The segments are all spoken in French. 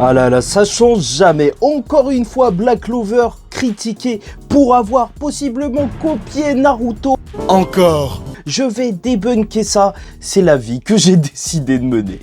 Ah là là, ça change jamais. Encore une fois, Black Clover critiqué pour avoir possiblement copié Naruto. Encore. Je vais débunker ça, c'est la vie que j'ai décidé de mener.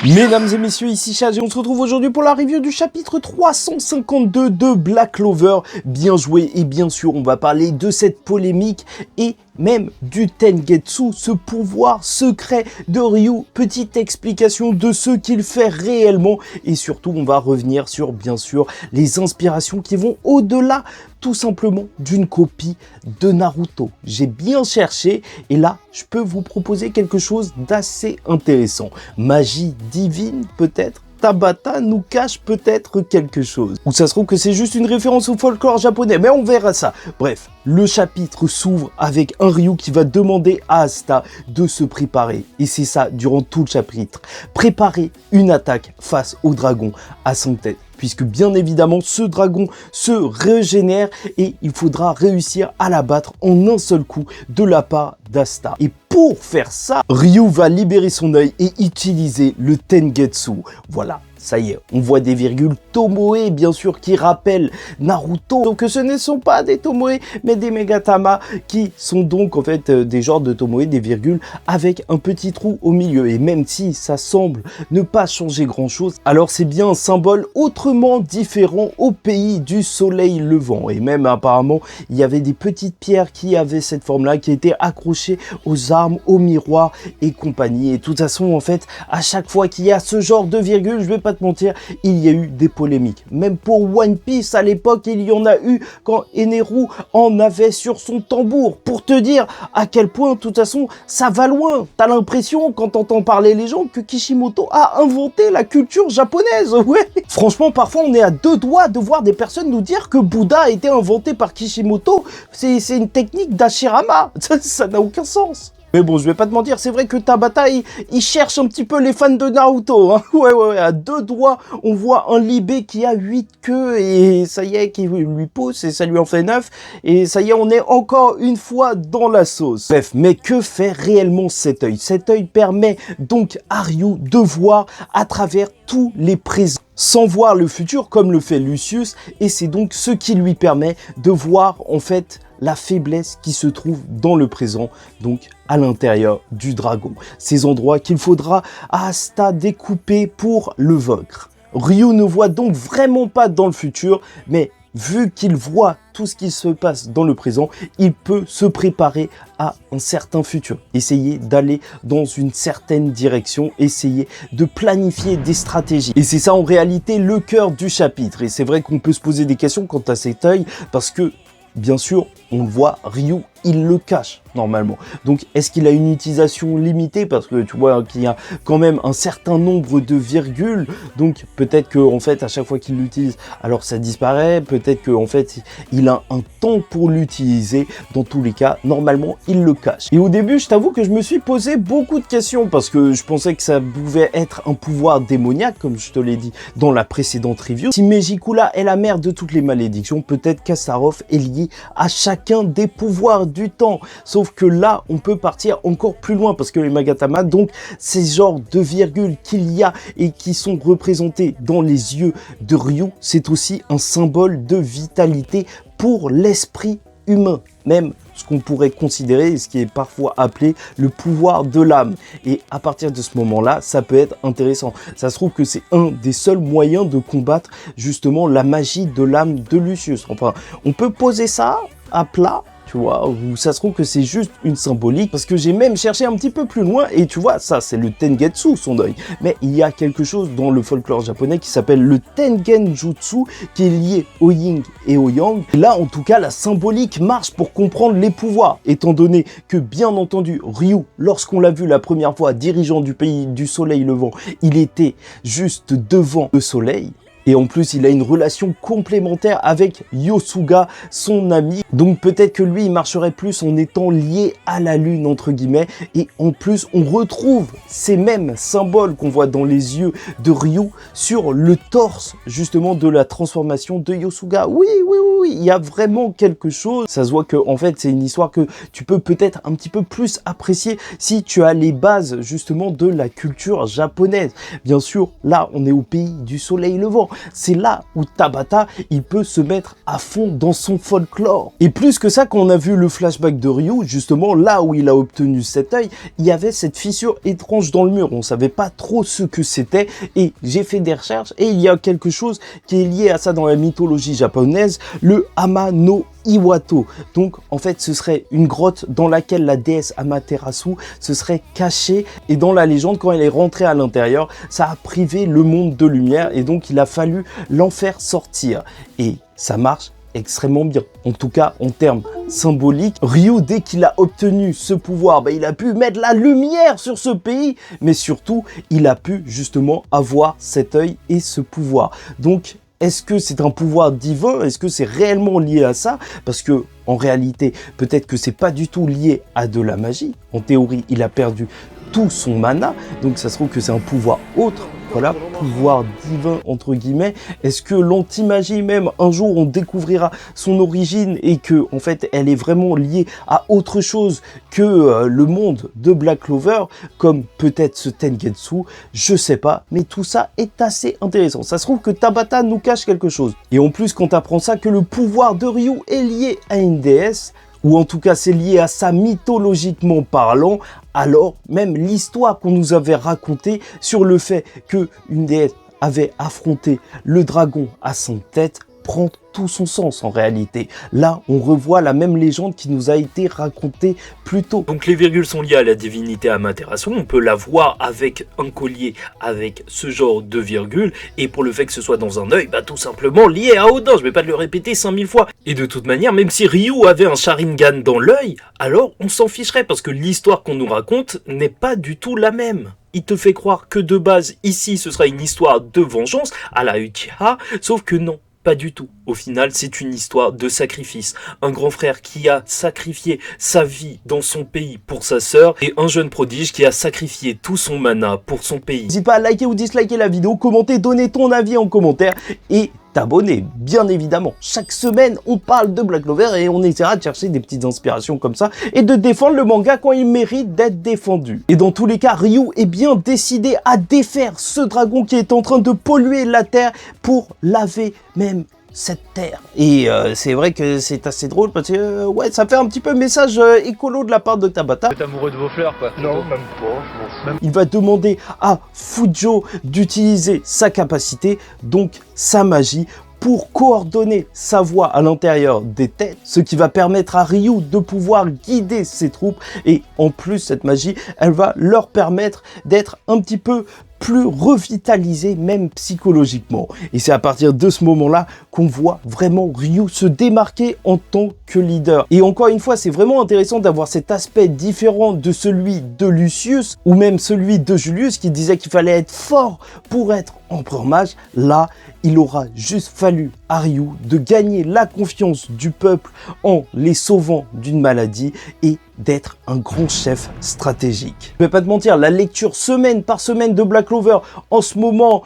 Mesdames et messieurs, ici Chad et on se retrouve aujourd'hui pour la review du chapitre 352 de Black Clover. Bien joué et bien sûr on va parler de cette polémique et même du Tengetsu, ce pouvoir secret de Ryu. Petite explication de ce qu'il fait réellement et surtout on va revenir sur bien sûr les inspirations qui vont au-delà tout simplement d'une copie de Naruto. J'ai bien cherché et là je peux vous proposer quelque chose d'assez intéressant. Magie divine peut-être? Tabata nous cache peut-être quelque chose. Ou ça se trouve que c'est juste une référence au folklore japonais, mais on verra ça. Bref, le chapitre s'ouvre avec un Ryu qui va demander à Asta de se préparer. Et c'est ça durant tout le chapitre. Préparer une attaque face au dragon à 5 têtes. Puisque bien évidemment ce dragon se régénère et il faudra réussir à l'abattre en un seul coup de la part d'Asta. Et pour faire ça, Ryu va libérer son œil et utiliser le Tengetsu. Voilà. Ça y est, on voit des virgules Tomoe, bien sûr, qui rappellent Naruto. Donc ce ne sont pas des Tomoe, mais des Megatama, qui sont donc en fait des genres de Tomoe, des virgules, avec un petit trou au milieu. Et même si ça semble ne pas changer grand-chose, alors c'est bien un symbole autrement différent au pays du soleil levant. Et même apparemment, il y avait des petites pierres qui avaient cette forme-là, qui étaient accrochées aux armes, aux miroirs et compagnie. Et de toute façon, en fait, à chaque fois qu'il y a ce genre de virgule, je vais pas te mentir, il y a eu des polémiques. Même pour One Piece à l'époque, il y en a eu quand Eneru en avait sur son tambour. Pour te dire à quel point, de toute façon, ça va loin. T'as l'impression, quand t'entends parler les gens, que Kishimoto a inventé la culture japonaise. Ouais. Franchement, parfois, on est à deux doigts de voir des personnes nous dire que Bouddha a été inventé par Kishimoto. C'est une technique d'Hashirama. Ça n'a aucun sens. Mais bon, je vais pas te mentir, c'est vrai que Tabata, il cherche un petit peu les fans de Naruto. Hein. Ouais, à deux doigts, on voit un Libé qui a 8 queues et ça y est, qui lui pousse et ça lui en fait 9. Et ça y est, on est encore une fois dans la sauce. Bref, mais que fait réellement cet œil? Cet œil permet donc à Ryu de voir à travers tous les présents, sans voir le futur comme le fait Lucius. Et c'est donc ce qui lui permet de voir en fait la faiblesse qui se trouve dans le présent, donc à l'intérieur du dragon. Ces endroits qu'il faudra à Asta découper pour le vaincre. Ryu ne voit donc vraiment pas dans le futur, mais vu qu'il voit tout ce qui se passe dans le présent, il peut se préparer à un certain futur. Essayer d'aller dans une certaine direction, essayer de planifier des stratégies. Et c'est ça en réalité le cœur du chapitre. Et c'est vrai qu'on peut se poser des questions quant à cet œil, parce que bien sûr, on le voit, Ryu, il le cache normalement. Donc, est-ce qu'il a une utilisation limitée? Parce que tu vois qu'il y a quand même un certain nombre de virgules. Donc, peut-être qu'en fait, à chaque fois qu'il l'utilise, alors ça disparaît. Peut-être qu'en fait, il a un temps pour l'utiliser. Dans tous les cas, normalement, il le cache. Et au début, je t'avoue que je me suis posé beaucoup de questions parce que je pensais que ça pouvait être un pouvoir démoniaque, comme je te l'ai dit dans la précédente review. Si Megikula est la mère de toutes les malédictions, peut-être qu'Astaroth est lié à chacun des pouvoirs du temps. Sauf que là, on peut partir encore plus loin parce que les Megatama, donc ces genres de virgules qu'il y a et qui sont représentés dans les yeux de Ryu, c'est aussi un symbole de vitalité pour l'esprit humain. Même ce qu'on pourrait considérer, ce qui est parfois appelé le pouvoir de l'âme. Et à partir de ce moment-là, ça peut être intéressant. Ça se trouve que c'est un des seuls moyens de combattre justement la magie de l'âme de Lucius. Enfin, on peut poser ça à plat, tu vois, ou ça se trouve que c'est juste une symbolique, parce que j'ai même cherché un petit peu plus loin, et tu vois, ça c'est le Tengetsu, son œil. Mais il y a quelque chose dans le folklore japonais qui s'appelle le Tengenjutsu, qui est lié au yin et au yang. Et là, en tout cas, la symbolique marche pour comprendre les pouvoirs, étant donné que, bien entendu, Ryu, lorsqu'on l'a vu la première fois dirigeant du pays du soleil levant, il était juste devant le soleil. Et en plus, il a une relation complémentaire avec Yosuga, son ami. Donc peut-être que lui, il marcherait plus en étant lié à la lune, entre guillemets. Et en plus, on retrouve ces mêmes symboles qu'on voit dans les yeux de Ryu sur le torse, justement, de la transformation de Yosuga. Oui, oui, oui, oui, il y a vraiment quelque chose. Ça se voit que, en fait, c'est une histoire que tu peux peut-être un petit peu plus apprécier si tu as les bases, justement, de la culture japonaise. Bien sûr, là, on est au pays du soleil levant. C'est là où Tabata, il peut se mettre à fond dans son folklore. Et plus que ça, quand on a vu le flashback de Ryu, justement, là où il a obtenu cet œil, il y avait cette fissure étrange dans le mur. On savait pas trop ce que c'était et j'ai fait des recherches et il y a quelque chose qui est lié à ça dans la mythologie japonaise, le Hama no Iwato. Donc en fait ce serait une grotte dans laquelle la déesse Amaterasu se serait cachée et dans la légende quand elle est rentrée à l'intérieur ça a privé le monde de lumière et donc il a fallu l'en faire sortir et ça marche extrêmement bien. En tout cas, en termes symboliques, Ryu, dès qu'il a obtenu ce pouvoir, il a pu mettre la lumière sur ce pays, mais surtout, il a pu justement avoir cet œil et ce pouvoir. Donc, est-ce que c'est un pouvoir divin? Est-ce que c'est réellement lié à ça? Parce que, en réalité, peut-être que c'est pas du tout lié à de la magie. En théorie, il a perdu tout son mana, donc ça se trouve que c'est un pouvoir autre. Voilà, pouvoir divin entre guillemets. Est-ce que l'anti-magie même, un jour on découvrira son origine et que en fait elle est vraiment liée à autre chose que le monde de Black Clover, comme peut-être ce Tengetsu, je sais pas, mais tout ça est assez intéressant. Ça se trouve que Tabata nous cache quelque chose. Et en plus quand tu apprends ça, que le pouvoir de Ryu est lié à une déesse, ou en tout cas c'est lié à ça mythologiquement parlant, alors même l'histoire qu'on nous avait racontée sur le fait qu'une déesse avait affronté le dragon à 5 têtes prend tout son sens en réalité. Là, on revoit la même légende qui nous a été racontée plus tôt. Donc les virgules sont liées à la divinité Amaterasu, on peut la voir avec un collier avec ce genre de virgule, et pour le fait que ce soit dans un œil, tout simplement lié à Odin, je vais pas le répéter 5000 fois. Et de toute manière, même si Ryu avait un Sharingan dans l'œil, alors on s'en ficherait, parce que l'histoire qu'on nous raconte n'est pas du tout la même. Il te fait croire que de base, ici, ce sera une histoire de vengeance à la Uchiha, sauf que non. Pas du tout. Au final, c'est une histoire de sacrifice. Un grand frère qui a sacrifié sa vie dans son pays pour sa sœur et un jeune prodige qui a sacrifié tout son mana pour son pays. N'hésite pas à liker ou disliker la vidéo, commenter, donner ton avis en commentaire et t'abonner, bien évidemment. Chaque semaine, on parle de Black Clover et on essaiera de chercher des petites inspirations comme ça et de défendre le manga quand il mérite d'être défendu. Et dans tous les cas, Ryu est bien décidé à défaire ce dragon qui est en train de polluer la terre pour laver même cette terre. Et c'est vrai que c'est assez drôle parce que ouais, ça fait un petit peu message écolo de la part de Tabata. Vous êtes amoureux de vos fleurs quoi? Non, même pas, je m'en fous. Il va demander à Fujo d'utiliser sa capacité, donc sa magie, pour coordonner sa voix à l'intérieur des têtes, ce qui va permettre à Ryu de pouvoir guider ses troupes. Et en plus, cette magie, elle va leur permettre d'être un petit peu plus revitalisé, même psychologiquement. Et c'est à partir de ce moment-là qu'on voit vraiment Ryu se démarquer en tant que leader. Et encore une fois, c'est vraiment intéressant d'avoir cet aspect différent de celui de Lucius, ou même celui de Julius, qui disait qu'il fallait être fort pour être empereur mage. Là, il aura juste fallu à Ryu de gagner la confiance du peuple en les sauvant d'une maladie et d'être un grand chef stratégique. Je vais pas te mentir, la lecture semaine par semaine de Black Clover, en ce moment,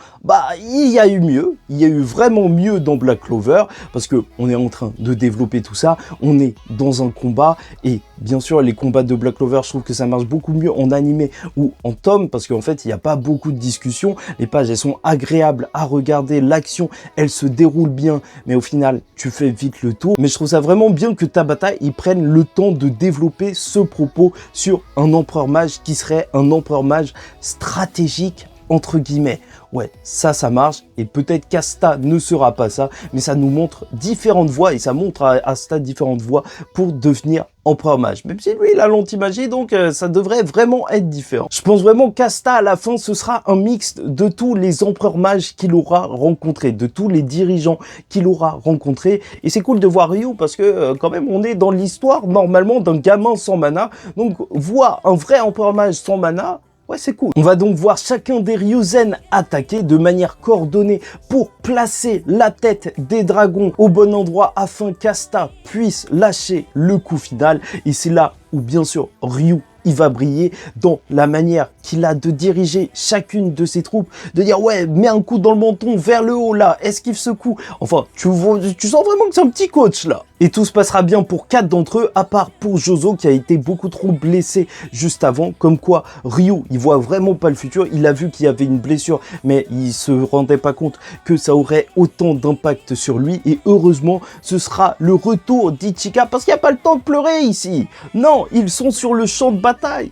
il y a eu mieux. Il y a eu vraiment mieux dans Black Clover, parce que on est en train de développer tout ça. On est dans un combat, et bien sûr, les combats de Black Clover, je trouve que ça marche beaucoup mieux en animé ou en tome, parce qu'en fait, il n'y a pas beaucoup de discussions. Les pages, elles sont agréables à regarder. L'action, elle se déroule bien, mais au final, tu fais vite le tour. Mais je trouve ça vraiment bien que Tabata, il prenne le temps de développer ce propos sur un empereur mage qui serait un empereur mage stratégique entre guillemets. Ouais, ça marche, et peut-être qu'Asta ne sera pas ça, mais ça nous montre différentes voies, et ça montre à Asta différentes voies pour devenir empereur mage. Même si lui, il a l'anti-magie, donc ça devrait vraiment être différent. Je pense vraiment qu'Asta, à la fin, ce sera un mix de tous les empereurs mages qu'il aura rencontrés, de tous les dirigeants qu'il aura rencontrés, et c'est cool de voir Ryu, parce que quand même, on est dans l'histoire, normalement, d'un gamin sans mana, donc voir un vrai empereur mage sans mana, Ouais, c'est cool. On va donc voir chacun des Ryuzen attaquer de manière coordonnée pour placer la tête des dragons au bon endroit afin qu'Asta puisse lâcher le coup final. Et c'est là où, bien sûr, Ryu il va briller dans la manière qu'il a de diriger chacune de ses troupes, de dire ouais, mets un coup dans le menton vers le haut là, esquive ce coup. Enfin, tu sens vraiment que c'est un petit coach là. Et tout se passera bien pour 4 d'entre eux, à part pour Jozo qui a été beaucoup trop blessé juste avant. Comme quoi, Ryu, il voit vraiment pas le futur. Il a vu qu'il y avait une blessure, mais il se rendait pas compte que ça aurait autant d'impact sur lui. Et heureusement, ce sera le retour d'Ichika, parce qu'il n'y a pas le temps de pleurer ici. Non, ils sont sur le champ de bataille.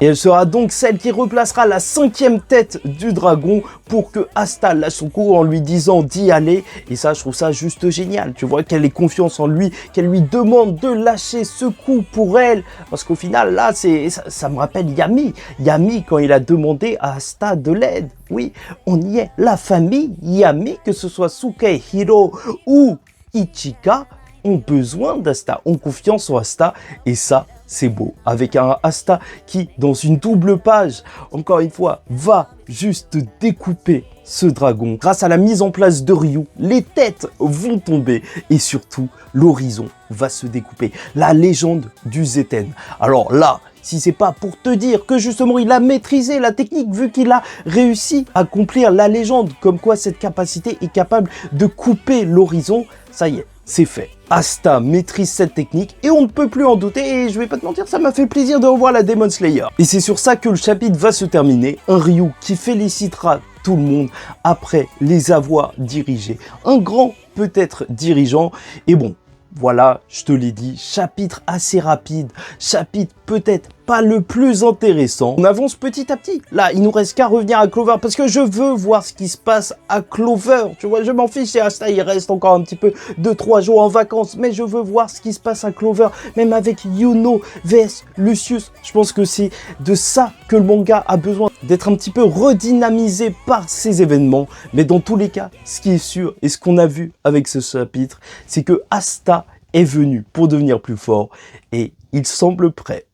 Et elle sera donc celle qui replacera la 5e tête du dragon pour que Asta lâche son coup en lui disant d'y aller. Et ça, je trouve ça juste génial. Tu vois qu'elle ait confiance en lui, qu'elle lui demande de lâcher ce coup pour elle. Parce qu'au final, là, ça me rappelle Yami. Yami, quand il a demandé à Asta de l'aide. Oui, on y est. La famille Yami, que ce soit Sukehiro ou Ichika, ont besoin d'Asta, ont confiance en Asta. Et ça, c'est beau, avec un Asta qui, dans une double page, encore une fois, va juste découper ce dragon. Grâce à la mise en place de Ryu, les têtes vont tomber et surtout, l'horizon va se découper. La légende du Zeten. Alors là, si c'est pas pour te dire que justement il a maîtrisé la technique, vu qu'il a réussi à accomplir la légende, comme quoi cette capacité est capable de couper l'horizon, ça y est, c'est fait. Asta maîtrise cette technique et on ne peut plus en douter, et je vais pas te mentir, ça m'a fait plaisir de revoir la Demon Slayer. Et c'est sur ça que le chapitre va se terminer, un Ryu qui félicitera tout le monde après les avoir dirigés. Un grand peut-être dirigeant, et bon, voilà, je te l'ai dit, chapitre assez rapide, chapitre peut-être pas le plus intéressant. On avance petit à petit. Là, il nous reste qu'à revenir à Clover parce que je veux voir ce qui se passe à Clover. Tu vois, je m'en fiche, c'est Asta, il reste encore un petit peu 2-3 jours en vacances, mais je veux voir ce qui se passe à Clover, même avec Yuno vs Lucius. Je pense que c'est de ça que le manga a besoin, d'être un petit peu redynamisé par ces événements. Mais dans tous les cas, ce qui est sûr et ce qu'on a vu avec ce chapitre, c'est que Asta est venu pour devenir plus fort et il semble prêt.